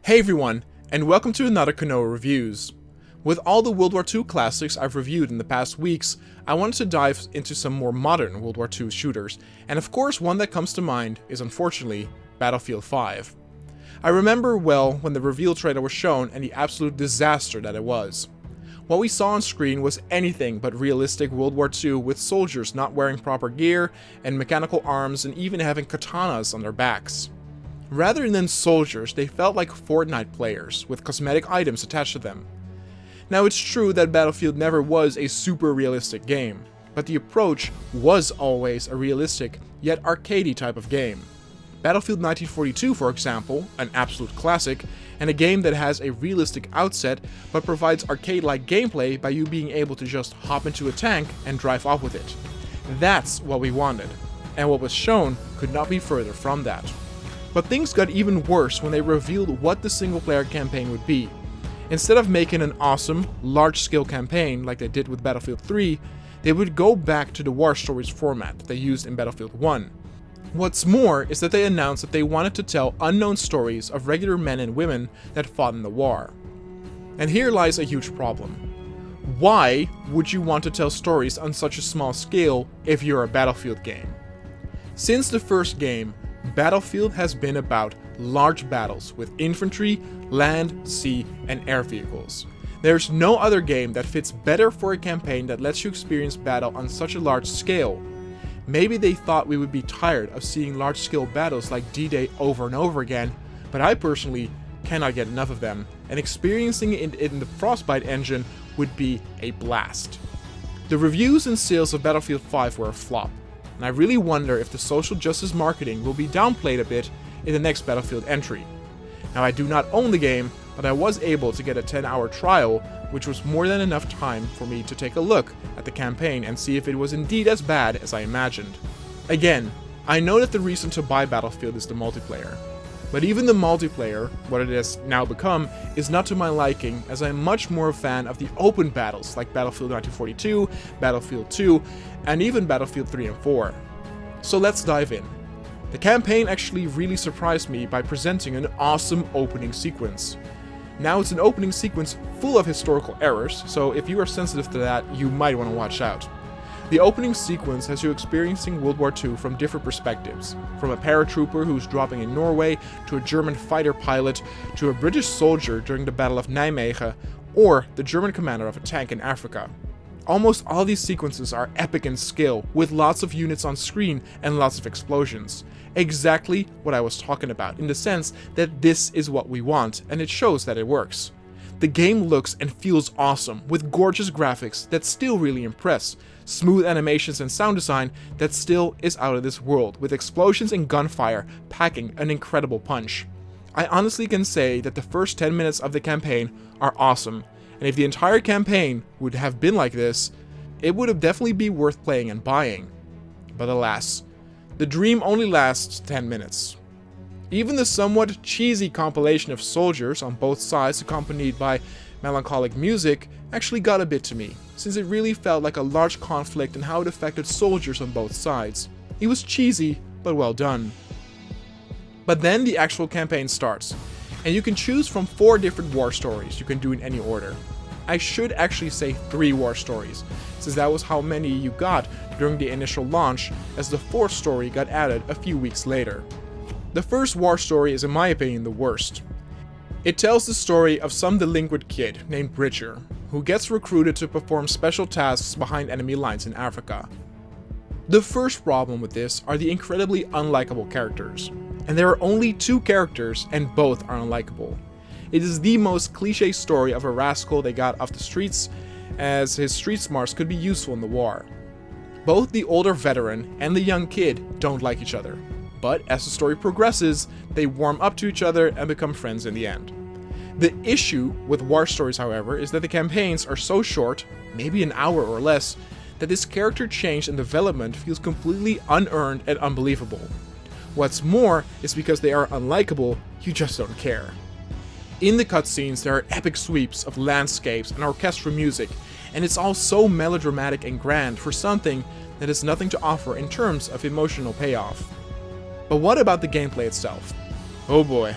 Hey everyone, and welcome to another Konoha Reviews. With all the World War II classics I've reviewed in the past weeks, I wanted to dive into some more modern World War II shooters, and of course one that comes to mind is unfortunately Battlefield 5. I remember well when the reveal trailer was shown and the absolute disaster that it was. What we saw on screen was anything but realistic World War II, with soldiers not wearing proper gear and mechanical arms and even having katanas on their backs. Rather than soldiers, they felt like Fortnite players, with cosmetic items attached to them. Now it's true that Battlefield never was a super realistic game, but the approach was always a realistic, yet arcadey type of game. Battlefield 1942, for example, an absolute classic, and a game that has a realistic outset, but provides arcade-like gameplay by you being able to just hop into a tank and drive off with it. That's what we wanted, and what was shown could not be further from that. But things got even worse when they revealed what the single-player campaign would be. Instead of making an awesome, large-scale campaign like they did with Battlefield 3, they would go back to the War Stories format that they used in Battlefield 1. What's more is that they announced that they wanted to tell unknown stories of regular men and women that fought in the war. And here lies a huge problem. Why would you want to tell stories on such a small scale if you're a Battlefield game? Since the first game, Battlefield has been about large battles with infantry, land, sea, and air vehicles. There's no other game that fits better for a campaign that lets you experience battle on such a large scale. Maybe they thought we would be tired of seeing large-scale battles like D-Day over and over again, but I personally cannot get enough of them, and experiencing it in the Frostbite engine would be a blast. The reviews and sales of Battlefield 5 were a flop, and I really wonder if the social justice marketing will be downplayed a bit in the next Battlefield entry. Now, I do not own the game, but I was able to get a 10-hour trial, which was more than enough time for me to take a look at the campaign and see if it was indeed as bad as I imagined. Again, I know that the reason to buy Battlefield is the multiplayer, but even the multiplayer, what it has now become, is not to my liking, as I'm much more a fan of the open battles like Battlefield 1942, Battlefield 2, and even Battlefield 3 and 4. So let's dive in. The campaign actually really surprised me by presenting an awesome opening sequence. Now, it's an opening sequence full of historical errors, so if you are sensitive to that, you might want to watch out. The opening sequence has you experiencing World War II from different perspectives, from a paratrooper who's dropping in Norway, to a German fighter pilot, to a British soldier during the Battle of Nijmegen, or the German commander of a tank in Africa. Almost all these sequences are epic in scale, with lots of units on screen and lots of explosions. Exactly what I was talking about, in the sense that this is what we want, and it shows that it works. The game looks and feels awesome, with gorgeous graphics that still really impress, smooth animations and sound design that still is out of this world, with explosions and gunfire packing an incredible punch. I honestly can say that the first 10 minutes of the campaign are awesome, and if the entire campaign would have been like this, it would have definitely be worth playing and buying. But alas, the dream only lasts 10 minutes. Even the somewhat cheesy compilation of soldiers on both sides accompanied by melancholic music actually got a bit to me, since it really felt like a large conflict and how it affected soldiers on both sides. It was cheesy, but well done. But then the actual campaign starts, and you can choose from 4 different war stories you can do in any order. I should actually say 3 war stories, since that was how many you got during the initial launch, as the 4th story got added a few weeks later. The first war story is, in my opinion, the worst. It tells the story of some delinquent kid named Bridger, who gets recruited to perform special tasks behind enemy lines in Africa. The first problem with this are the incredibly unlikable characters, and there are only 2 characters and both are unlikable. It is the most cliché story of a rascal they got off the streets, as his street smarts could be useful in the war. Both the older veteran and the young kid don't like each other, but as the story progresses, they warm up to each other and become friends in the end. The issue with war stories, however, is that the campaigns are so short, maybe an hour or less, that this character change and development feels completely unearned and unbelievable. What's more is because they are unlikable, you just don't care. In the cutscenes, there are epic sweeps of landscapes and orchestral music, and it's all so melodramatic and grand for something that has nothing to offer in terms of emotional payoff. But what about the gameplay itself? Oh boy.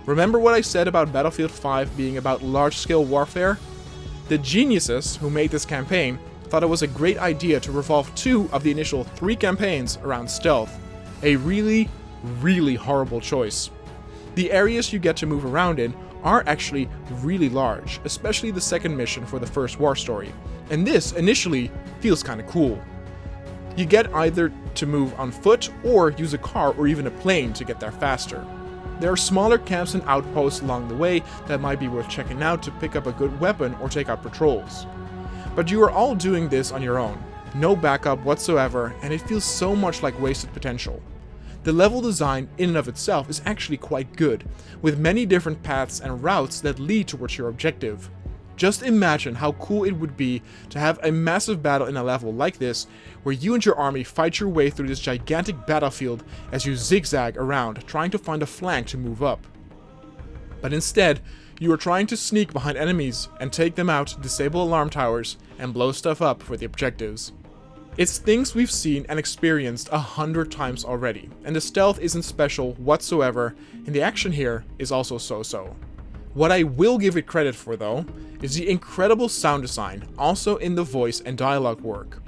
Remember what I said about Battlefield 5 being about large-scale warfare? The geniuses who made this campaign thought it was a great idea to revolve 2 of the initial 3 campaigns around stealth. A really, really horrible choice. The areas you get to move around in are actually really large, especially the second mission for the first war story, and this initially feels kinda cool. You get either to move on foot or use a car or even a plane to get there faster. There are smaller camps and outposts along the way that might be worth checking out to pick up a good weapon or take out patrols. But you are all doing this on your own, no backup whatsoever, and it feels so much like wasted potential. The level design in and of itself is actually quite good, with many different paths and routes that lead towards your objective. Just imagine how cool it would be to have a massive battle in a level like this, where you and your army fight your way through this gigantic battlefield as you zigzag around trying to find a flank to move up. But instead, you are trying to sneak behind enemies and take them out, disable alarm towers, and blow stuff up for the objectives. It's things we've seen and experienced 100 times already, and the stealth isn't special whatsoever, and the action here is also so-so. What I will give it credit for, though, is the incredible sound design, also in the voice and dialogue work.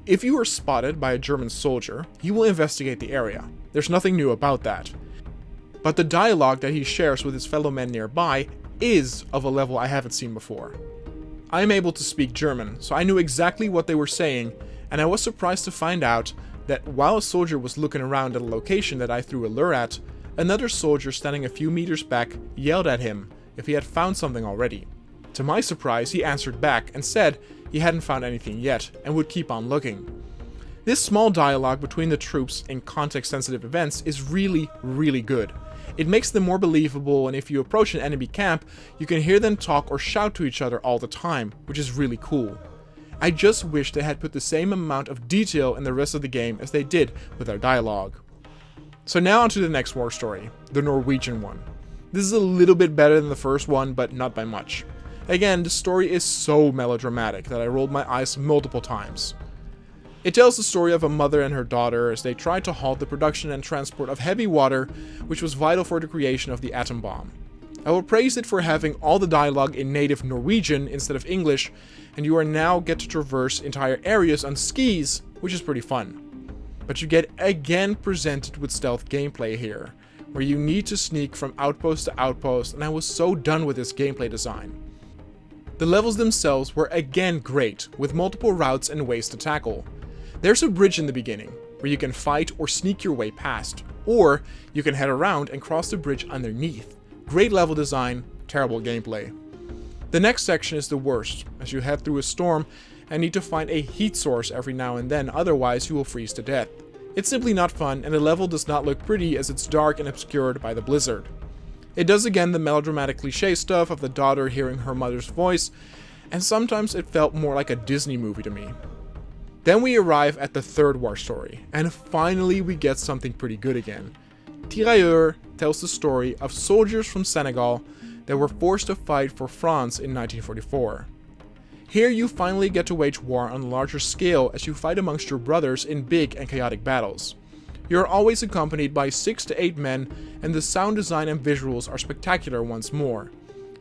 If you are spotted by a German soldier, he will investigate the area. There's nothing new about that. But the dialogue that he shares with his fellow men nearby is of a level I haven't seen before. I am able to speak German, so I knew exactly what they were saying, and I was surprised to find out that while a soldier was looking around at a location that I threw a lure at, another soldier standing a few meters back yelled at him if he had found something already. To my surprise, he answered back and said he hadn't found anything yet and would keep on looking. This small dialogue between the troops in context-sensitive events is really, really good. It makes them more believable, and if you approach an enemy camp, you can hear them talk or shout to each other all the time, which is really cool. I just wish they had put the same amount of detail in the rest of the game as they did with their dialogue. So now on to the next war story, the Norwegian one. This is a little bit better than the first one, but not by much. Again, the story is so melodramatic that I rolled my eyes multiple times. It tells the story of a mother and her daughter as they try to halt the production and transport of heavy water, which was vital for the creation of the atom bomb. I will praise it for having all the dialogue in native Norwegian instead of English, and you are now get to traverse entire areas on skis, which is pretty fun. But you get again presented with stealth gameplay here, where you need to sneak from outpost to outpost, and I was so done with this gameplay design. The levels themselves were again great, with multiple routes and ways to tackle. There's a bridge in the beginning, where you can fight or sneak your way past, or you can head around and cross the bridge underneath. Great level design, terrible gameplay. The next section is the worst, as you head through a storm and need to find a heat source every now and then, otherwise you will freeze to death. It's simply not fun, and the level does not look pretty as it's dark and obscured by the blizzard. It does again the melodramatic cliche stuff of the daughter hearing her mother's voice, and sometimes it felt more like a Disney movie to me. Then we arrive at the third war story, and finally we get something pretty good again. Tirailleurs tells the story of soldiers from Senegal that were forced to fight for France in 1944. Here you finally get to wage war on a larger scale as you fight amongst your brothers in big and chaotic battles. You are always accompanied by 6 to 8 men, and the sound design and visuals are spectacular once more.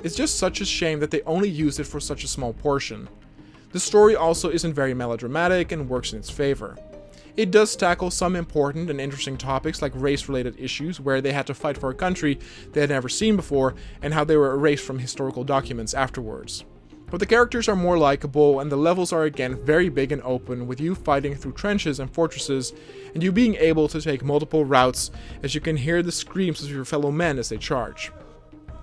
It's just such a shame that they only used it for such a small portion. The story also isn't very melodramatic and works in its favor. It does tackle some important and interesting topics like race-related issues where they had to fight for a country they had never seen before and how they were erased from historical documents afterwards. But the characters are more likable, and the levels are again very big and open, with you fighting through trenches and fortresses, and you being able to take multiple routes as you can hear the screams of your fellow men as they charge.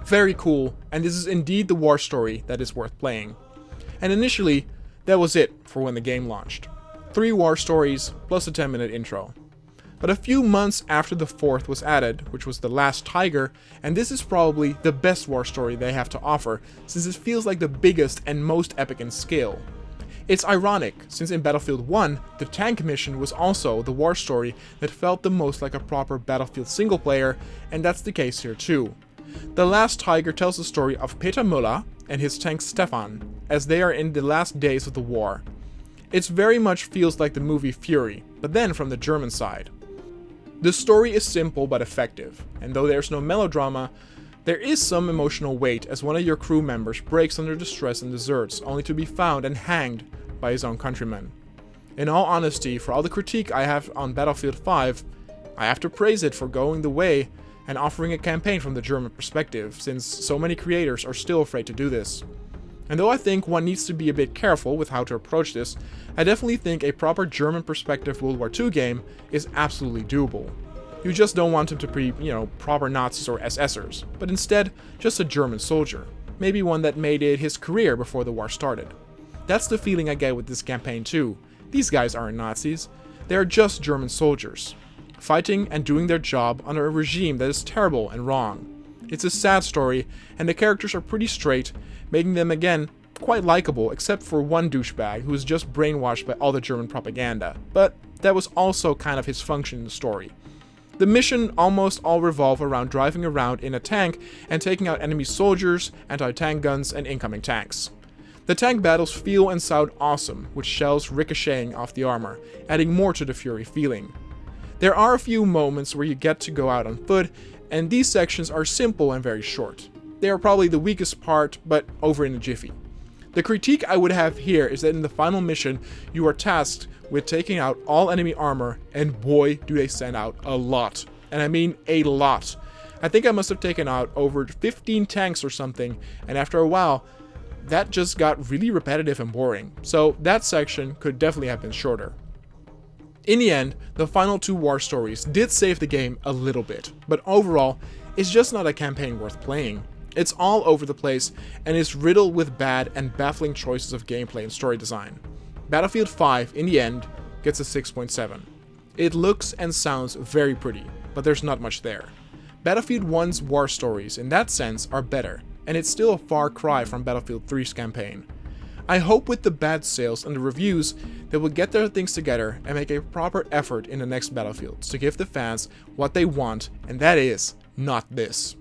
Very cool, and this is indeed the war story that is worth playing. And initially, that was it for when the game launched. 3 war stories, plus a 10-minute intro. But a few months after the 4th was added, which was The Last Tiger, and this is probably the best war story they have to offer, since it feels like the biggest and most epic in scale. It's ironic, since in Battlefield 1, the tank mission was also the war story that felt the most like a proper Battlefield single player, and that's the case here too. The Last Tiger tells the story of Peter Müller and his tank Stefan, as they are in the last days of the war. It very much feels like the movie Fury, but then from the German side. The story is simple but effective, and though there's no melodrama, There is some emotional weight as one of your crew members breaks under the stress and deserts, only to be found and hanged by his own countrymen. In all honesty, for all the critique I have on Battlefield 5, I have to praise it for going the way and offering a campaign from the German perspective, since so many creators are still afraid to do this. And though I think one needs to be a bit careful with how to approach this, I definitely think a proper German perspective World War II game is absolutely doable. You just don't want them to be, proper Nazis or SSers, but instead, just a German soldier. Maybe one that made it his career before the war started. That's the feeling I get with this campaign too. These guys aren't Nazis, they are just German soldiers, fighting and doing their job under a regime that is terrible and wrong. It's a sad story, and the characters are pretty straight, making them again quite likable except for one douchebag who is just brainwashed by all the German propaganda, but that was also kind of his function in the story. The mission almost all revolve around driving around in a tank and taking out enemy soldiers, anti-tank guns, and incoming tanks. The tank battles feel and sound awesome, with shells ricocheting off the armor, adding more to the Fury feeling. There are a few moments where you get to go out on foot, and these sections are simple and very short. They are probably the weakest part, but over in a jiffy. The critique I would have here is that in the final mission, you are tasked with taking out all enemy armor, and boy do they send out a lot. And I mean a lot. I think I must have taken out over 15 tanks or something, and after a while, that just got really repetitive and boring. So that section could definitely have been shorter. In the end, the final two war stories did save the game a little bit, but overall, it's just not a campaign worth playing. It's all over the place, and is riddled with bad and baffling choices of gameplay and story design. Battlefield 5, in the end, gets a 6.7. It looks and sounds very pretty, but there's not much there. Battlefield 1's war stories, in that sense, are better, and it's still a far cry from Battlefield 3's campaign. I hope with the bad sales and the reviews, they will get their things together and make a proper effort in the next Battlefields to give the fans what they want, and that is not this.